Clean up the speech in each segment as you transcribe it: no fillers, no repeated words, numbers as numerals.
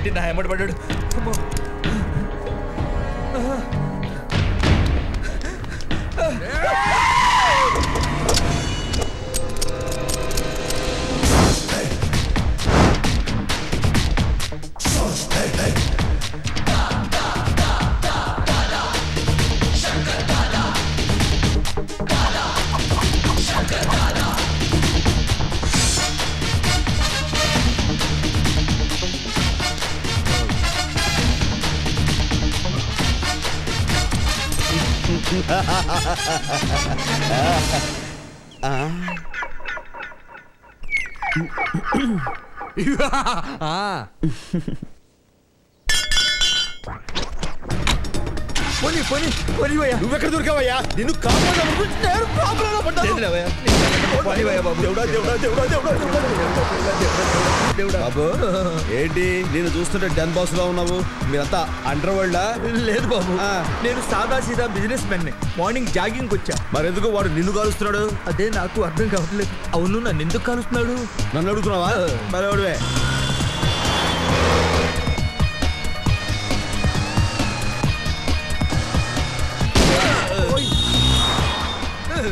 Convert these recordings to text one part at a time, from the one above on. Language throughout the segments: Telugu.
ఏంటి నా ఎమ్మడి పడ్డాడు? నువ్వెక్కడ దొరికావయ్యా? నిన్ను బాబు ఏంటి నేను చూస్తుంటే డన్ బాస్ లో ఉన్నావు? మీరంతా అండర్ వరల్డ్? లేదు బాబు, నేను సాదా సీదా బిజినెస్ మ్యాన్. మార్నింగ్ జాగింగ్ వచ్చా. మరెందుకు వాడు నిన్ను కాలుస్తున్నాడు? అదే నాకు అర్థం కావట్లేదు. అవును, నన్ను ఎందుకు కాలుస్తున్నాడు? నన్ను అడుగుతున్నావా? మరెవడువే?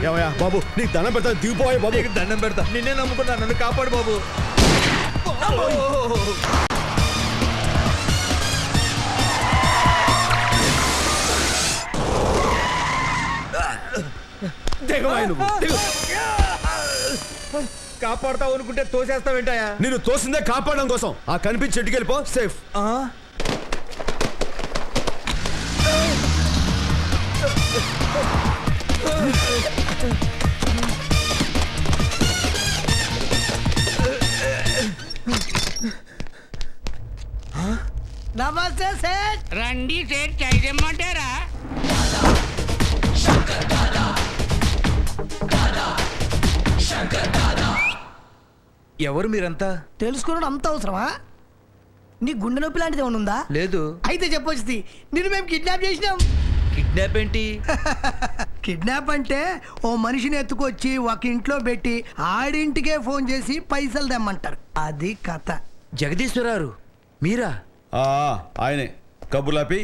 ఏమయ్యా బాబు, నీకు దండం పెడతా, దిగిపోయా బాబు. నీకు దండం పెడతా, నిన్నే నమ్ముకున్నా, నన్ను కాపాడు బాబు. కాపాడతావు అనుకుంటే తోసేస్తావేంటాయా? నేను తోసిందే కాపాడడం కోసం. ఆ కనిపించి చెట్టుకి వెళ్ళిపో, సేఫ్. నమస్తే సేట్. రండి సేట్, చాయ్ తెమ్మంటారా? ఎవరు మీరంతా? తెలుసుకోవడం అంత అవసరమా? నీ గుండె నొప్పి లాంటిది ఏమైనా ఉందా? లేదు. అయితే చెప్పొచ్చుది, నిన్ను మేము కిడ్నాప్ చేసినాం. కిడ్నాప్ ఏంటి? కిడ్నాప్ అంటే ఓ మనిషిని ఎత్తుకొచ్చి ఒక ఇంట్లో పెట్టి ఆడింటికే ఫోన్ చేసి పైసలు తెమ్మంటారు. అది కథ. జగదీశ్వరారు మీరా? ఆయనే. కబులాపి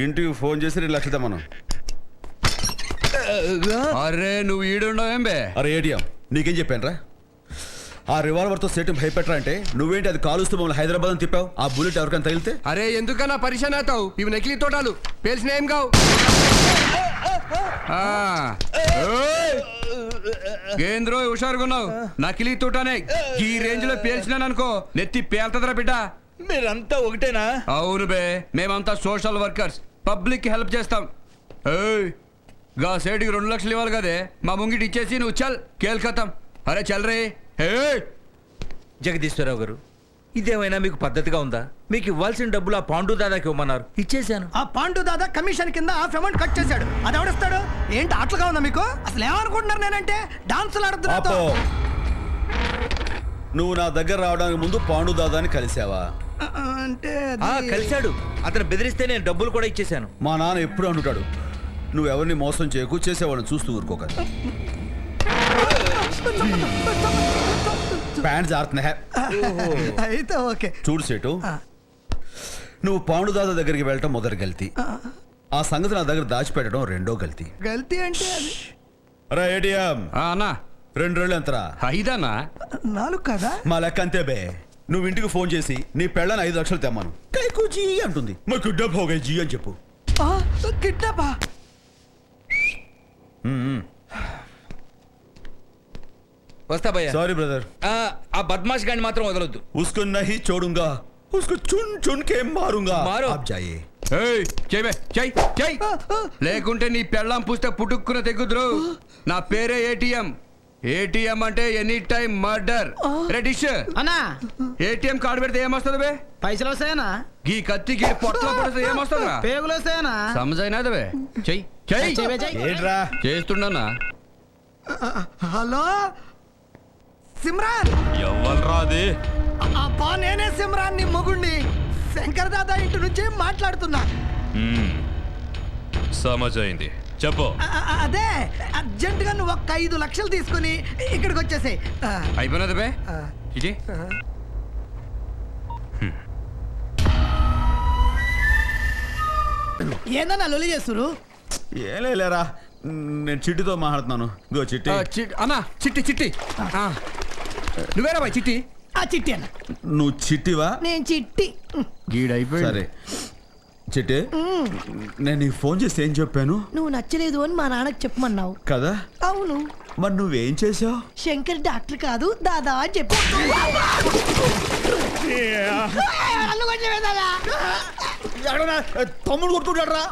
ఇంటికి ఫోన్ చేసి 2 లక్షలు తెమ్మను. అరే నువ్వు ఈడుండవేం బే? అరే ఏటీఎం, నీకేం చెప్పాను రా? ఆ రివాల్వర్తో సెట్ భయపెట్టరా అంటే నువ్వేంటి అది కాలుస్తూ మమ్మల్ని హైదరాబాద్ అని తిప్పావు? ఆ బుల్లెట్ ఎవరికైనా తగిలితే? అరే ఎందుకన్నా పరిశాన్ అవుతావు? ఇవి నకిలీ తోటాలు, పేల్చిన ఏం కావు. కేంద్ర హుషారుగున్నావు. నకిలీ తోటానే ఈ రేంజ్ లో పేల్చినాననుకో నెత్తి పేల్తదరా బిడ్డ. మీరంతా ఒకటేనా? అవును బే, మేమంతా సోషల్ వర్కర్స్, పబ్లిక్ కి హెల్ప్ చేస్తాం. గా సేటికి 2 లక్షలు ఇవ్వాలి కదే, మా ముంగిటి ఇచ్చేసి నువ్వు చల్ కేల్కతాం. అరే చల్ రే. జగదీశ్వరరావు గారు, ఇదేమైనా మీకు పద్ధతిగా ఉందా? మీకు ఇవ్వాల్సిన డబ్బులు ఆ పాండు దాదాకి ఇవ్వమన్నారు, ఇచ్చేసాను. ఆ పాండు దాదా కమిషన్ కింద హాఫ్ అమౌంట్ కట్ చేశాడు. అది ఎవడిస్తాడు? ఏంటి ఆటలుగా ఉందా మీకు? అసలు ఏమనుకుంటున్నారు నేనంటే? డాన్సులు ఆడుతున్నా. నువ్వు నా దగ్గర రావడానికి ముందు పాండు దాదాని కలిసావా? అంటే కలిశాడు. అతను బెదిరిస్తే నేను డబ్బులు కూడా ఇచ్చేసాను. మా నాన్న ఎప్పుడు అంటుంటాడు, నువ్వు ఎవరిని మోసం చేయకు, చేసేవాళ్ళని చూస్తూ ఊరుకోక. ప్యాంట్ జారుతున్నా. అయితే ఓకే. చూడు సేటు, నువ్వు పాండు దాదా దగ్గరికి వెళ్ళటం మొదటి గల్తీ. ఆ సంగతి నా దగ్గర దాచిపెట్టడం రెండో గల్తీ. గల్తీ అంటే అది. అరే ఏటీఎం, అన్నా 2 రోజులు ఎంతరా? 5 అన్నా. 4 కదా? మా లెక్క అంతే బే. నువ్వు ఇంటికి ఫోన్ చేసి నీ పెళ్ళని 5 లక్షలు తెమ్మను. కైకు జీ అంటుంది. మా కిడ్నాప్ హోగా జీ అని చెప్పు. కిడ్నాపా? వస్తా భయ్యా. Sorry brother. ఆ బద్మాష్ గాని మాత్రం వదలొద్దు. उसको नहीं छोड़ूंगा, उसको चुन चुन के मारूंगा. मारो. आप जाइए. చెయ్ లేకుంటే నీ పెళ్ళాం పుస్తే పుట్టుక్కున తెగుదురు. నా పేరే ఏటీఎం. ఏటీఎం అంటే ఎనీ టైం మర్డర్. రెడిష్ అన్నా, ఏటీఎం కార్డు పెడితే ఏమొస్తుంది బే? పైసలు వస్తాయనా? గీ కత్తి గీ పొట్టలో పడితే ఏమొస్తుందా? పేగులు వస్తాయనా? సమజైనది బే. చెయ్ ఏంట్రా చేస్తున్నా. హలో సిమ్రాన్. ఎవ్వరాది? అబ్బా నేనే సిమ్రాన్, నీ మొగుణ్ణి. శంకర్ దాదా ఇంటి నుంచి మాట్లాడుతున్నా. సమజైంది, చెప్పు. అదే అర్జెంట్ గా నువ్వు 5 లక్షలు తీసుకుని ఇక్కడికి వచ్చేసాయి. అయిపోయినది బే. ఇది ఏందన్నా లొలి చేస్తురు? ఏం లేరా, నేను చిట్టితో మాట్లాడుతున్నాను. ఇదిగో చిట్టి. అన్నా చిట్టి చిట్టి ఆ. నువ్వేరా బాయ్ చిట్టి? ఆ చిట్టి అన్న. నువ్వు చిట్టివా? నేను చిట్టి. గీడైపోయి సరే చిట్టి, నేను నీకు ఫోన్ చేసి ఏం చెప్పాను నువ్వు నచ్చలేదు అని మా నాన్నకి చెప్పమన్నావు కదా? అవును. మరి నువ్వేం చేసావు? శంకర్ డాక్టర్ కాదు దాదా అని చెప్పు. తమ్ముడు కొట్టుకుంటాడు రా.